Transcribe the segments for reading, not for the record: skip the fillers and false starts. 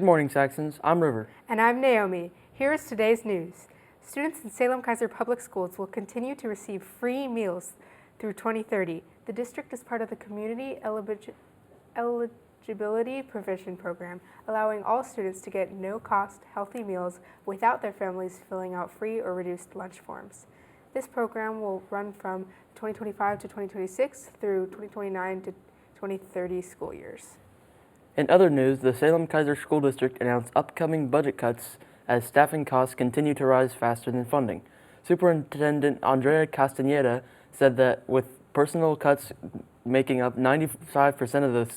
morning, Saxons. I'm River. And I'm Naomi. Here is today's news. Students in Salem-Keizer Public Schools will continue to receive free meals through 2030. The district is part of the Community Eligibility Provision Program, allowing all students to get no-cost, healthy meals without their families filling out free or reduced lunch forms. This program will run from 2025 to 2026 through 2029 to 2030 school years. In other news, the Salem-Keizer School District announced upcoming budget cuts as staffing costs continue to rise faster than funding. Superintendent Andrea Castaneda said that with personnel cuts making up 95% of the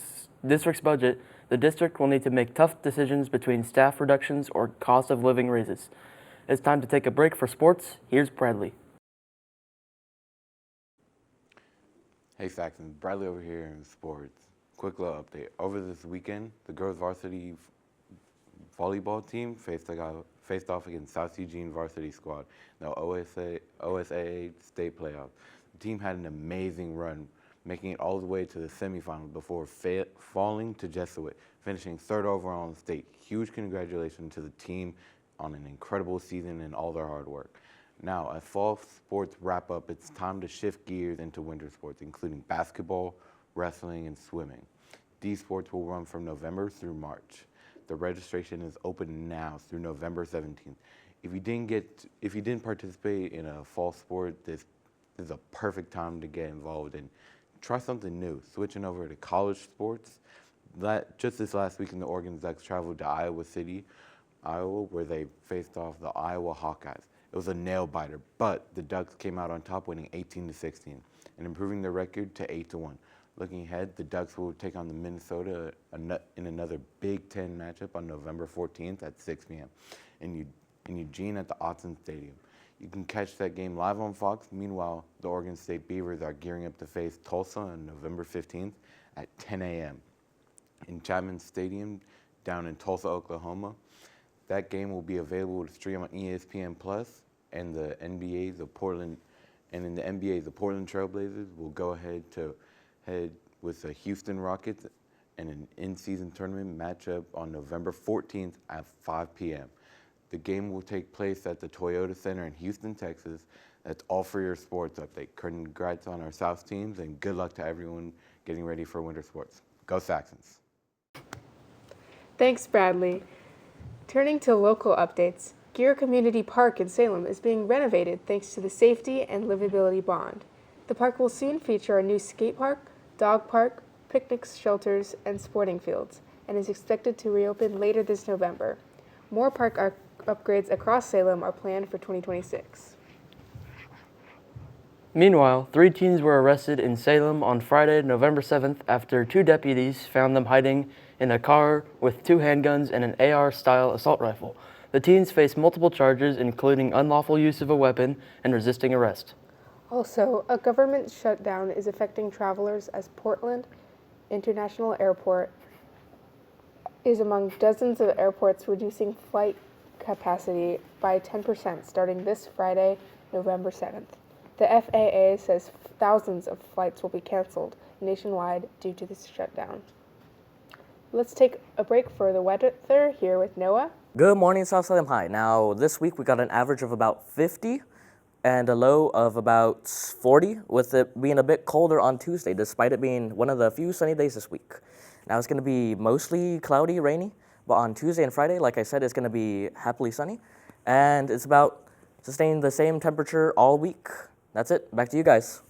district's budget, the district will need to make tough decisions between staff reductions or cost of living raises. It's time to take a break for sports. Here's Bradley. Hey Saxon, Bradley over here in sports. Quick little update. Over this weekend, the girls varsity volleyball team faced off against South Eugene varsity squad in the OSAA state playoffs. The team had an amazing run, making it all the way to the semifinals before falling to Jesuit, finishing third overall in the state. Huge congratulations to the team on an incredible season and all their hard work. Now, as fall sports wrap up, it's time to shift gears into winter sports, including basketball, wrestling, and swimming. These sports will run from November through March. The registration is open now through November 17th. If you didn't participate in a fall sport, this is a perfect time to get involved and try something new. Switching over to college sports. Just this last weekend, the Oregon Ducks traveled to Iowa City, Iowa, where they faced off the Iowa Hawkeyes. It was a nail-biter, but the Ducks came out on top, winning 18-16 and improving their record to 8-1. Looking ahead, the Ducks will take on the Minnesota in another Big Ten matchup on November 14th at 6 p.m. in Eugene at the Autzen Stadium. You can catch that game live on Fox. Meanwhile, the Oregon State Beavers are gearing up to face Tulsa on November 15th at 10 a.m. in Chapman Stadium down in Tulsa, Oklahoma. That game will be available to stream on ESPN Plus, and in the NBA, the Portland Trailblazers will go ahead with the Houston Rockets in an in-season tournament matchup on November 14th at 5 p.m. The game will take place at the Toyota Center in Houston, Texas. That's all for your sports update. Congrats on our South teams, and good luck to everyone getting ready for winter sports. Go Saxons! Thanks, Bradley. Turning to local updates, Gear Community Park in Salem is being renovated thanks to the Safety and Livability Bond. The park will soon feature a new skate park, dog park, picnic shelters, and sporting fields, and is expected to reopen later this November. More park upgrades across Salem are planned for 2026. Meanwhile, 3 teens were arrested in Salem on Friday, November 7th after 2 deputies found them hiding in a car with 2 handguns and an AR-style assault rifle. The teens face multiple charges, including unlawful use of a weapon and resisting arrest. Also, a government shutdown is affecting travelers as Portland International Airport is among dozens of airports reducing flight capacity by 10% starting this Friday, November 7th. The FAA says thousands of flights will be canceled nationwide due to this shutdown. Let's take a break for the weather here with Noah. Good morning, South Salem High. Now, this week we got an average of about 50 and a low of about 40, with it being a bit colder on Tuesday, despite it being one of the few sunny days this week. Now, it's going to be mostly cloudy, rainy, but on Tuesday and Friday, like I said, it's going to be happily sunny, and it's about sustaining the same temperature all week. That's it. Back to you guys.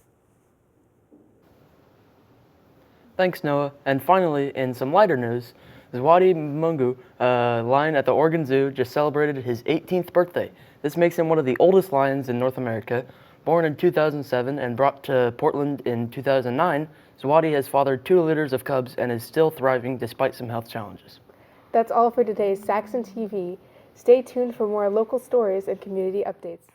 Thanks, Noah. And finally, in some lighter news, Zwadi Mungu, a lion at the Oregon Zoo, just celebrated his 18th birthday. This makes him one of the oldest lions in North America. Born in 2007 and brought to Portland in 2009, Zwadi has fathered 2 litters of cubs and is still thriving despite some health challenges. That's all for today's SAXON TV. Stay tuned for more local stories and community updates.